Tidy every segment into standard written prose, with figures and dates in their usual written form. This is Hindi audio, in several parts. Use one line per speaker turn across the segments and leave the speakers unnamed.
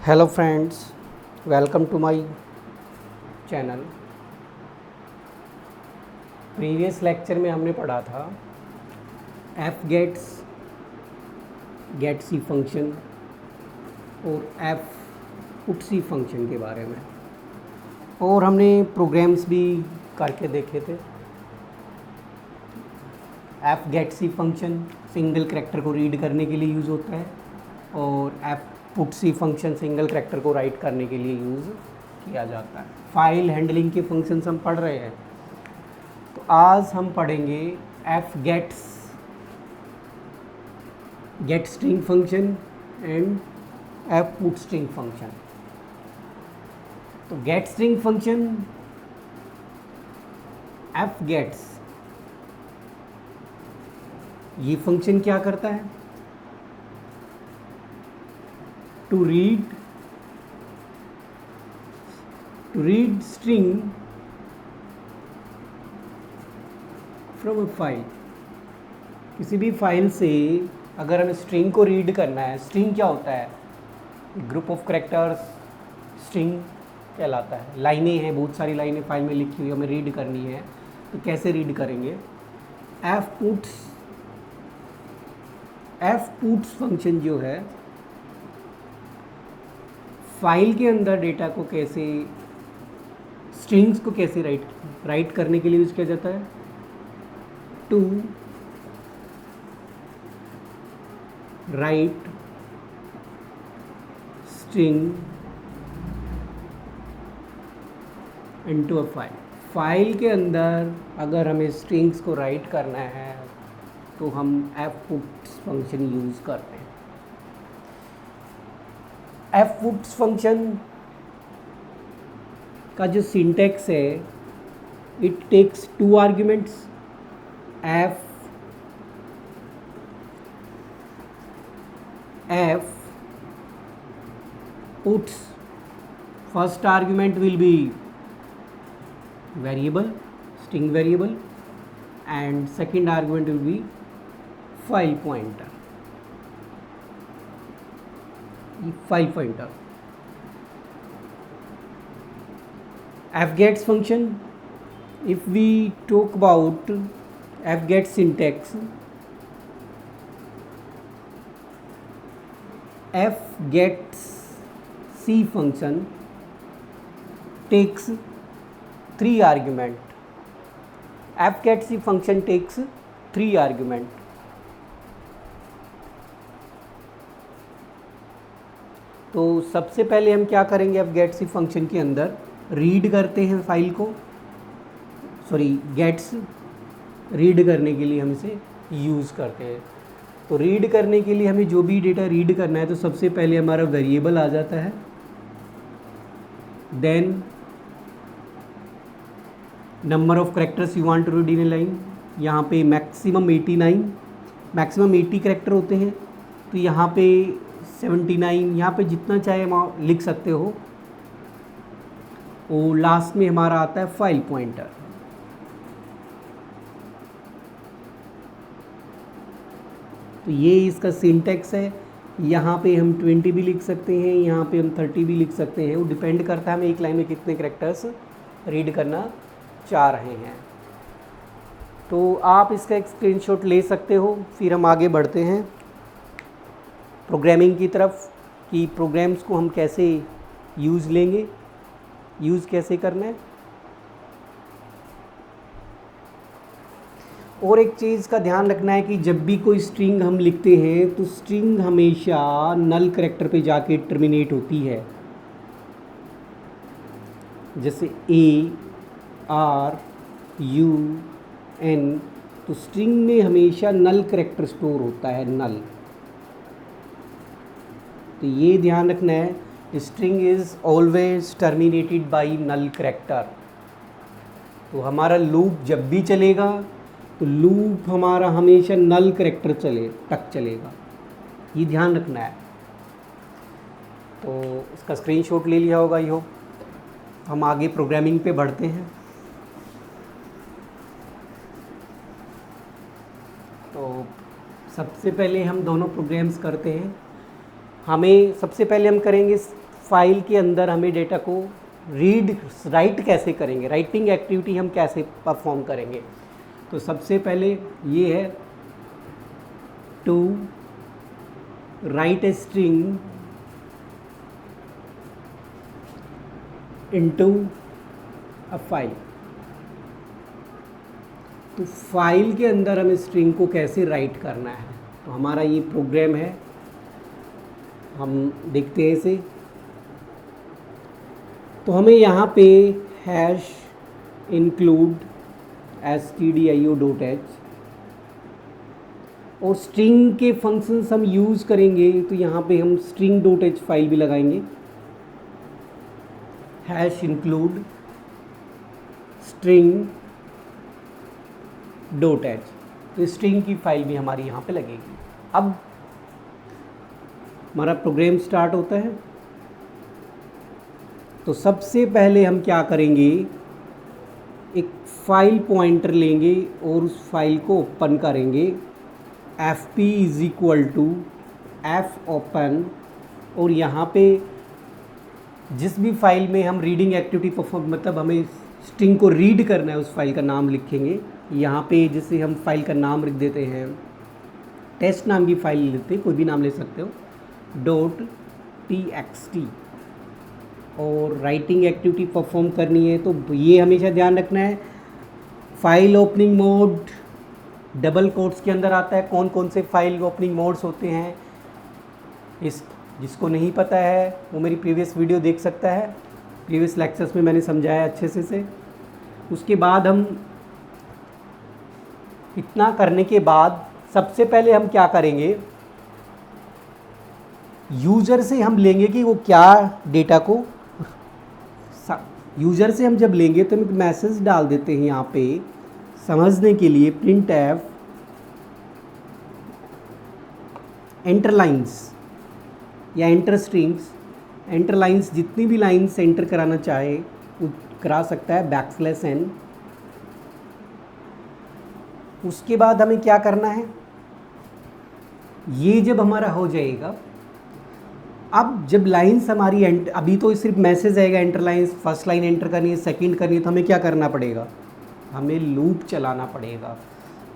Hello friends, welcome to my channel. Previous lecture में हमने पढ़ा था fgets getc function और एफ पुट सी फंक्शन के बारे में, और हमने प्रोग्राम्स भी करके देखे थे। एफ गेट सी फंक्शन सिंगल करैक्टर को रीड करने के लिए यूज़ होता है और fputc function single character को राइट करने के लिए यूज़ किया जाता है। फाइल हैंडलिंग के फंक्शंस हम पढ़ रहे हैं, तो आज हम पढ़ेंगे F get string function and F put string function. तो get string function F gets, ये फंक्शन क्या करता है? To read string from a file. किसी भी फाइल से अगर हमें स्ट्रिंग को रीड करना है, स्ट्रिंग क्या होता है? ग्रुप ऑफ कैरेक्टर्स स्ट्रिंग कहलाता है। लाइनें हैं, बहुत सारी लाइनें फाइल में लिखी हुई हमें रीड करनी है, तो कैसे रीड करेंगे? एफ पुट्स फंक्शन जो है फाइल के अंदर डेटा को कैसे, स्ट्रिंग्स को कैसे राइट करने के लिए यूज़ किया जाता है? To write string into a file. File के अंदर अगर हमें स्ट्रिंग्स को राइट करना है तो हम एफ पुट्स फंक्शन यूज़ करते हैं। एफ पुट्स फंक्शन का जो सिंटैक्स है, it takes two arguments. F puts, first argument will be variable, string variable, and second argument will be file pointer. F gets function, if we talk about F gets syntax, F gets C function takes 3 argument. F gets C function takes 3 argument. तो सबसे पहले हम क्या करेंगे? F gets C फंक्शन के अंदर रीड करते हैं फाइल को, गेट्स रीड करने के लिए हम इसे यूज़ करते हैं। तो रीड करने के लिए हमें जो भी डेटा रीड करना है, तो सबसे पहले हमारा वेरिएबल आ जाता है, then number of characters you want to read in a line. यहाँ पे मैक्सिमम 80 कैरेक्टर होते हैं, तो यहाँ पे 79, यहाँ पे जितना चाहे लिख सकते हो। और लास्ट में हमारा आता है फाइल पॉइंटर। तो ये इसका सिंटैक्स है। यहाँ पे हम 20 भी लिख सकते हैं, यहाँ पे हम 30 भी लिख सकते हैं। वो डिपेंड करता है हमें एक लाइन में कितने कैरेक्टर्स रीड करना चाह रहे हैं। तो आप इसका एक स्क्रीनशॉट ले सकते हो। फिर हम आगे बढ़ते हैं प्रोग्रामिंग की तरफ, कि प्रोग्राम्स को हम कैसे यूज़ कैसे करना है। और एक चीज़ का ध्यान रखना है कि जब भी कोई स्ट्रिंग हम लिखते हैं तो स्ट्रिंग हमेशा नल कैरेक्टर पे जाके टर्मिनेट होती है। जैसे ARUN, तो स्ट्रिंग में हमेशा नल कैरेक्टर स्टोर होता है, नल। तो ये ध्यान रखना है, string is always terminated by null character. तो हमारा लूप जब भी चलेगा तो लूप हमारा हमेशा नल कैरेक्टर तक चलेगा, ये ध्यान रखना है। तो इसका स्क्रीनशॉट ले लिया होगा, ये हम आगे प्रोग्रामिंग पे बढ़ते हैं। तो सबसे पहले हम दोनों प्रोग्राम्स करते हैं। हमें सबसे पहले हम करेंगे फाइल के अंदर हमें डेटा को राइट कैसे करेंगे, राइटिंग एक्टिविटी हम कैसे परफॉर्म करेंगे। तो सबसे पहले ये है to write a string into a file. तो फाइल के अंदर हमें स्ट्रिंग को कैसे राइट करना है, तो हमारा ये प्रोग्राम है, हम देखते हैं इसे। तो हमें यहाँ पे हैश इंक्लूड stdio.h और स्ट्रिंग के फंक्शंस हम यूज़ करेंगे, तो यहाँ पे हम string.h फाइल भी लगाएंगे, हैश इंक्लूड string.h, तो स्ट्रिंग की फाइल भी हमारी यहाँ पे लगेगी। अब हमारा प्रोग्राम स्टार्ट होता है। तो सबसे पहले हम क्या करेंगे, एक फाइल पॉइंटर लेंगे और उस फाइल को ओपन करेंगे, fp is equal to f open, और यहाँ पे जिस भी फाइल में हम रीडिंग एक्टिविटी परफॉर्म, मतलब हमें स्ट्रिंग को रीड करना है, उस फाइल का नाम लिखेंगे। यहाँ पे जैसे हम फाइल का नाम लिख देते हैं, टेस्ट नाम की फाइल लेते हैं, कोई भी नाम ले सकते हो, .txt, और राइटिंग एक्टिविटी परफॉर्म करनी है। तो ये हमेशा ध्यान रखना है, file opening mode double quotes के अंदर आता है। कौन कौन से फाइल ओपनिंग मोड्स होते हैं, इस जिसको नहीं पता है वो मेरी प्रीवियस वीडियो देख सकता है, प्रीवियस लेक्चर्स में मैंने समझाया अच्छे से। उसके बाद हम इतना करने के बाद सबसे पहले हम क्या करेंगे, यूज़र से हम लेंगे कि वो क्या डेटा को, यूज़र से हम जब लेंगे तो हम एक मैसेज डाल देते हैं यहाँ पे समझने के लिए, printf एंटर लाइन्स या एंटर स्ट्रिंग्स। एंटर लाइन्स जितनी भी लाइन्स एंटर कराना चाहे वो करा सकता है, \n। उसके बाद हमें क्या करना है, ये जब हमारा हो जाएगा, अब जब लाइन्स हमारी अभी तो सिर्फ मैसेज आएगा, enter lines, first line enter करनी है, सेकंड करनी है, तो हमें क्या करना पड़ेगा, हमें लूप चलाना पड़ेगा।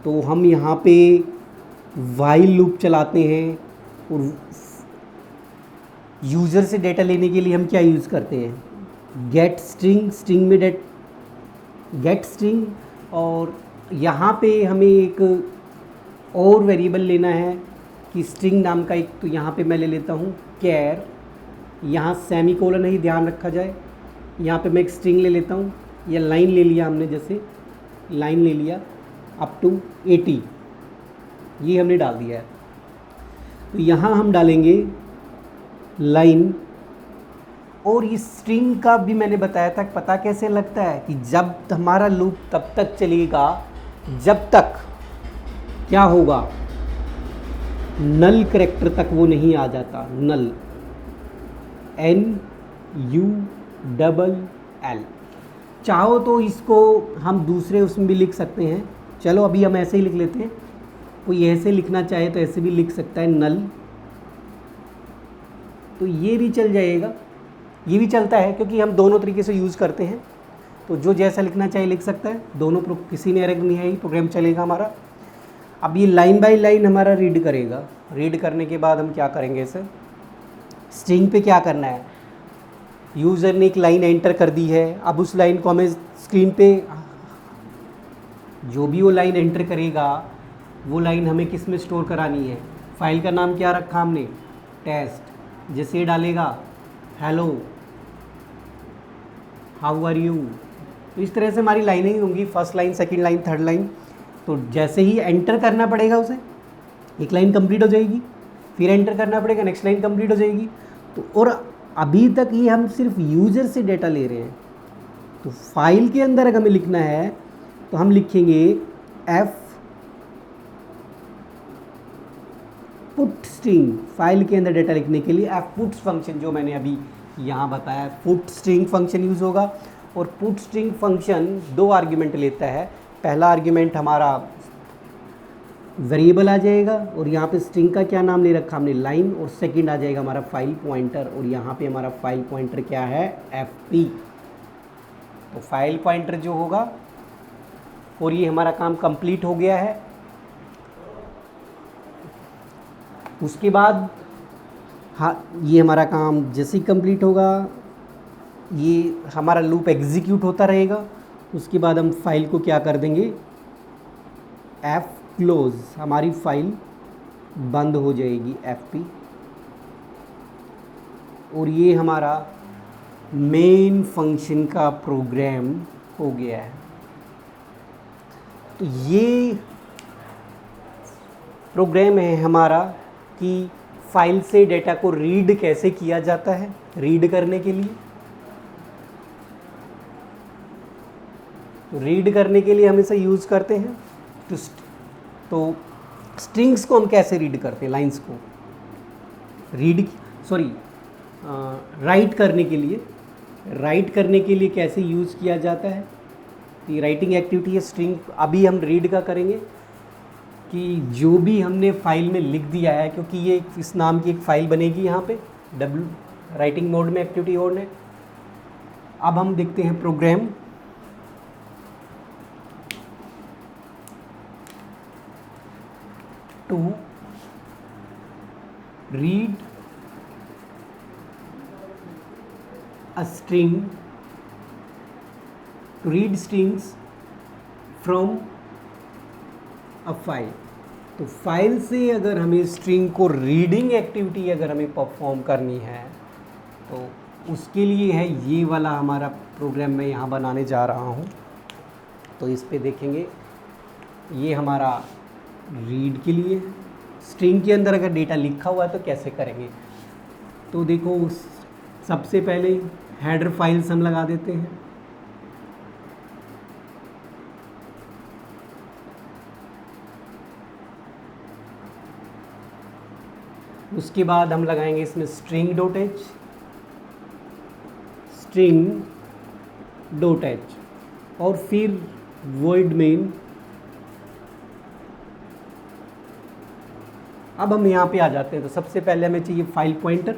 तो हम यहाँ पे वाइल लूप चलाते हैं, और यूज़र से डेटा लेने के लिए हम क्या यूज़ करते हैं, गेट स्ट्रिंग, स्ट्रिंग में गेट स्ट्रिंग, और यहाँ पे हमें एक और वेरिएबल लेना है कि स्ट्रिंग नाम का एक, तो यहाँ पे मैं ले लेता हूँ कैर, यहाँ सेमीकोलन ही ध्यान रखा जाए। यहाँ पे मैं एक स्ट्रिंग ले लेता हूँ, या लाइन ले लिया हमने, जैसे लाइन ले लिया अप टू 80, ये हमने डाल दिया है। तो यहाँ हम डालेंगे लाइन, और इस स्ट्रिंग का भी मैंने बताया था पता कैसे लगता है, कि जब हमारा लूप तब तक चलेगा जब तक क्या होगा, नल करैक्टर तक वो नहीं आ जाता, नल, NULL। चाहो तो इसको हम दूसरे उसमें भी लिख सकते हैं, चलो अभी हम ऐसे ही लिख लेते हैं, कोई ऐसे लिखना चाहे तो ऐसे भी लिख सकता है, नल, तो ये भी चल जाएगा, ये भी चलता है क्योंकि हम दोनों तरीके से यूज़ करते हैं। तो जो जैसा लिखना चाहे लिख सकता है, दोनों किसी में एरर नहीं है, प्रोग्राम चलेगा हमारा। अब ये लाइन बाय लाइन हमारा रीड करेगा, रीड करने के बाद हम क्या करेंगे, इसे स्ट्रिंग पे क्या करना है, यूज़र ने एक लाइन एंटर कर दी है, अब उस लाइन को हमें स्क्रीन पे, जो भी वो लाइन एंटर करेगा वो लाइन हमें किस में स्टोर करानी है, फाइल का नाम क्या रखा हमने, टेस्ट, जैसे डालेगा हेलो हाउ आर यू, तो इस तरह से हमारी लाइनें ही होंगी, first line, second line, third line. तो जैसे ही एंटर करना पड़ेगा उसे, एक लाइन कंप्लीट हो जाएगी, फिर एंटर करना पड़ेगा, नेक्स्ट लाइन कंप्लीट हो जाएगी। तो और अभी तक ये हम सिर्फ यूज़र से डेटा ले रहे हैं, तो फाइल के अंदर अगर हमें लिखना है तो हम लिखेंगे f पुट स्ट्रिंग, फाइल के अंदर डेटा लिखने के लिए f पुट फंक्शन जो मैंने अभी यहाँ बताया, पुट स्ट्रिंग फंक्शन यूज़ होगा। और पुट स्ट्रिंग फंक्शन 2 आर्ग्यूमेंट लेता है, पहला आर्ग्यूमेंट हमारा वेरिएबल आ जाएगा और यहाँ पे स्ट्रिंग का क्या नाम ले रखा हमने, लाइन, और सेकंड आ जाएगा हमारा फाइल पॉइंटर, और यहाँ पे हमारा फाइल पॉइंटर क्या है, fp। तो फाइल पॉइंटर जो होगा, और ये हमारा काम कंप्लीट हो गया है। उसके बाद हाँ, ये हमारा काम जैसे ही कंप्लीट होगा ये हमारा लूप एग्जीक्यूट होता रहेगा। उसके बाद हम फाइल को क्या कर देंगे, एफ क्लोज, हमारी फाइल बंद हो जाएगी fp, और ये हमारा मेन फंक्शन का प्रोग्राम हो गया है। तो ये प्रोग्राम है हमारा कि फाइल से डेटा को रीड कैसे किया जाता है। रीड करने के लिए, रीड करने के लिए हम इसे यूज़ करते हैं। तो स्ट्रिंग्स को हम कैसे रीड करते हैं, लाइंस को राइट करने के लिए, कैसे यूज़ किया जाता है। तो ये राइटिंग एक्टिविटी है। स्ट्रिंग अभी हम रीड का करेंगे कि जो भी हमने फाइल में लिख दिया है, क्योंकि ये इस नाम की एक फ़ाइल बनेगी यहाँ पे राइटिंग मोड में, एक्टिविटी मोड में। अब हम देखते हैं program. To read a string, to read strings from a file। तो फाइल से अगर हमें स्ट्रिंग को रीडिंग एक्टिविटी अगर हमें परफॉर्म करनी है तो उसके लिए है ये वाला हमारा प्रोग्राम मैं यहाँ बनाने जा रहा हूँ। तो इस पे देखेंगे, ये हमारा रीड के लिए है। स्ट्रिंग के अंदर अगर डेटा लिखा हुआ है तो कैसे करेंगे, तो देखो सबसे पहले हेडर फाइल्स हम लगा देते हैं। उसके बाद हम लगाएंगे इसमें string.h, और फिर void main। अब हम यहाँ पे आ जाते हैं। तो सबसे पहले हमें चाहिए फाइल पॉइंटर।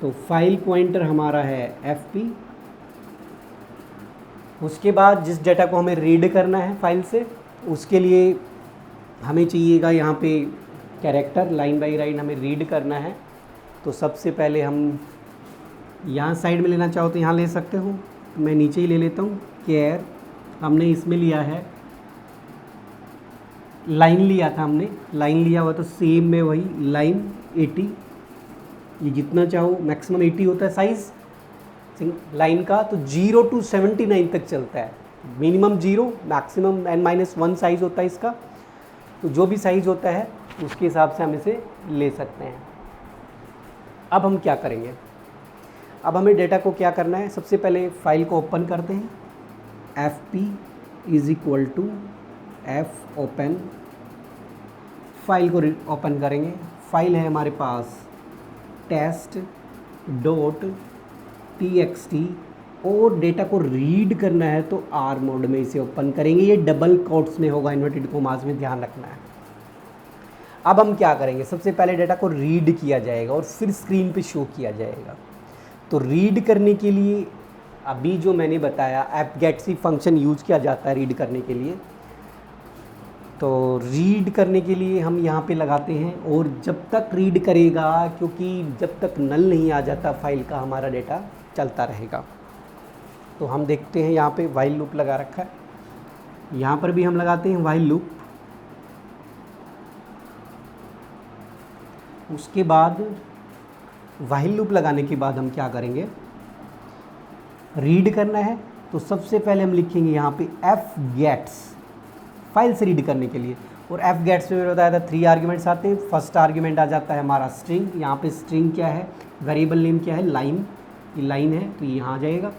तो फाइल पॉइंटर हमारा है fp। उसके बाद जिस डेटा को हमें रीड करना है फाइल से, उसके लिए हमें चाहिएगा यहाँ पे कैरेक्टर, लाइन बाई लाइन हमें रीड करना है। तो सबसे पहले हम यहाँ साइड में लेना चाहो तो यहाँ ले सकते हो, मैं नीचे ही ले लेता हूँ। केयर हमने इसमें लिया है, लाइन लिया था हमने, लाइन लिया हुआ तो सेम में वही लाइन 80, ये जितना चाहो मैक्सिमम 80 होता है साइज़ लाइन का। तो 0 to 79 तक चलता है, मिनिमम 0, मैक्सिमम n-1 साइज़ होता है इसका। तो जो भी साइज़ होता है उसके हिसाब से हम इसे ले सकते हैं। अब हम क्या करेंगे, अब हमें डेटा को क्या करना है, सबसे पहले फाइल को ओपन करते हैं। fp = f ओपन, फाइल को ओपन करेंगे। फाइल है हमारे पास test.txt, और डेटा को रीड करना है तो R मोड में इसे ओपन करेंगे। ये डबल कोट्स में होगा, इन्वर्टेड कॉमास में ध्यान रखना है। अब हम क्या करेंगे, सबसे पहले डेटा को रीड किया जाएगा और फिर स्क्रीन पे शो किया जाएगा। तो रीड करने के लिए अभी जो मैंने बताया appgetC फंक्शन यूज किया जाता है रीड करने के लिए। तो रीड करने के लिए हम यहाँ पे लगाते हैं, और जब तक रीड करेगा, क्योंकि जब तक नल नहीं आ जाता फाइल का हमारा डेटा चलता रहेगा। तो हम देखते हैं यहाँ पे वाइल लूप लगा रखा है, यहाँ पर भी हम लगाते हैं वाइल लूप। उसके बाद वाइल लूप लगाने के बाद हम क्या करेंगे, रीड करना है तो सबसे पहले हम लिखेंगे यहाँ पे fgets, फाइल से रीड करने के लिए। और fgets में मैंने बताया था 3 आर्ग्यूमेंट्स आते हैं। फर्स्ट आर्ग्यूमेंट आ जाता है हमारा स्ट्रिंग, यहाँ पे स्ट्रिंग क्या है, वेरिएबल नेम क्या है, लाइन, ये लाइन है तो ये यहाँ आ जाएगा।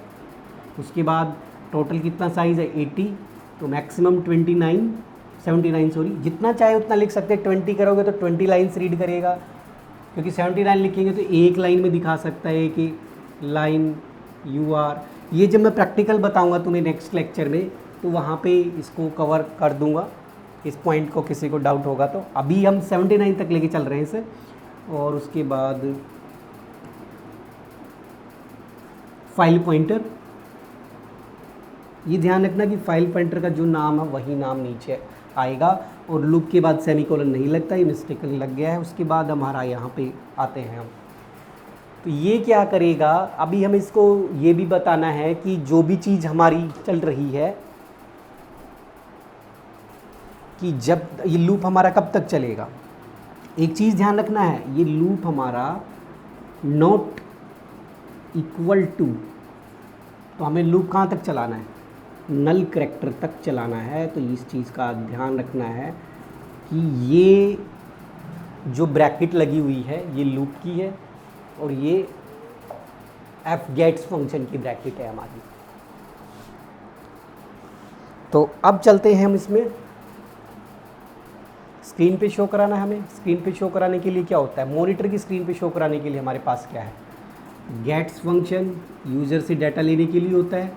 उसके बाद टोटल कितना साइज़ है 80, तो मैक्सिमम 79 सॉरी, जितना चाहे उतना लिख सकते हैं। 20 करोगे तो 20 लाइन्स रीड करेगा, क्योंकि 79 लिखेंगे तो एक लाइन में दिखा सकता है कि लाइन UR। ये जब मैं प्रैक्टिकल बताऊंगा तुम्हें नेक्स्ट लेक्चर में, तो वहाँ पे इसको कवर कर दूंगा। इस पॉइंट को किसी को डाउट होगा तो। अभी हम 79 तक लेके चल रहे हैं इसे, और उसके बाद फाइल पॉइंटर, ये ध्यान रखना कि फाइल पॉइंटर का जो नाम है वही नाम नीचे आएगा, और लूप के बाद सेमीकोलन नहीं लगता, ये मिस्टेकन लग गया है। उसके बाद हमारा यहाँ पे आते हैं हम, तो ये क्या करेगा, अभी हम इसको ये भी बताना है कि जो भी चीज़ हमारी चल रही है कि जब ये लूप हमारा कब तक चलेगा। एक चीज़ ध्यान रखना है, ये लूप हमारा नॉट इक्वल टू, तो हमें लूप कहाँ तक चलाना है, नल करैक्टर तक चलाना है। तो इस चीज़ का ध्यान रखना है कि ये जो ब्रैकेट लगी हुई है ये लूप की है, और ये एफ गेट्स फंक्शन की ब्रैकेट है हमारी। तो अब चलते हैं हम इसमें, स्क्रीन पे शो कराना है हमें। स्क्रीन पे शो कराने के लिए क्या होता है, मॉनिटर की स्क्रीन पे शो कराने के लिए हमारे पास क्या है, गेट्स फंक्शन यूज़र से डाटा लेने के लिए होता है,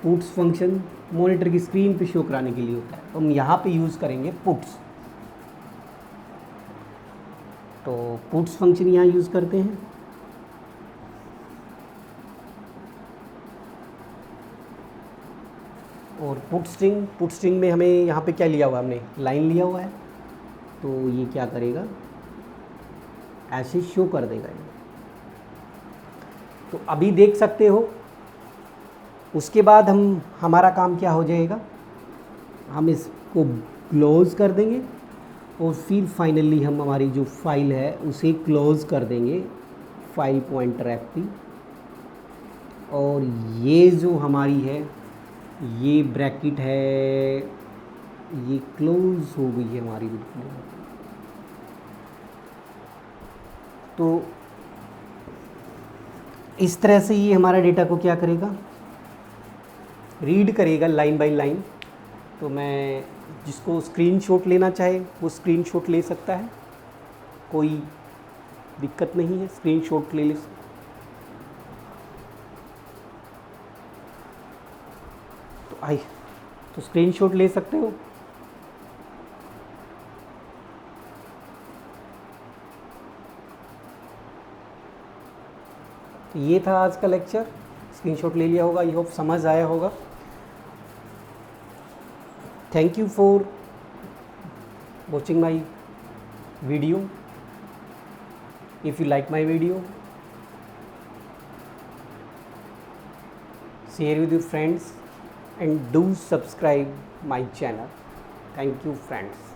पुट्स फंक्शन मॉनिटर की स्क्रीन पे शो कराने के लिए होता है। तो हम यहाँ पे यूज़ करेंगे पुट्स, तो पुट्स फंक्शन यहाँ यूज़ करते हैं। और पुट स्ट्रिंग में हमें यहाँ पे क्या लिया हुआ है, हमने लाइन लिया हुआ है, तो ये क्या करेगा, ऐसे शो कर देगा ये। तो अभी देख सकते हो, उसके बाद हमारा काम क्या हो जाएगा, हम इसको क्लोज़ कर देंगे, और फिर फाइनली हम हमारी जो फाइल है उसे क्लोज़ कर देंगे, फाइल पॉइंटर एफ, और ये जो हमारी है ये ब्रैकेट है, ये क्लोज हो गई है हमारी बिल्कुल। तो इस तरह से ये हमारा डेटा को क्या करेगा, रीड करेगा लाइन बाय लाइन। तो मैं जिसको स्क्रीनशॉट लेना चाहे वो स्क्रीनशॉट ले सकता है, कोई दिक्कत नहीं है, स्क्रीनशॉट ले तो स्क्रीनशॉट ले सकते हो। तो ये था आज का लेक्चर, स्क्रीनशॉट ले लिया होगा, आई होप समझ आया होगा। Thank you for watching my video. If you like my video, share with your friends and do subscribe my channel. Thank you friends.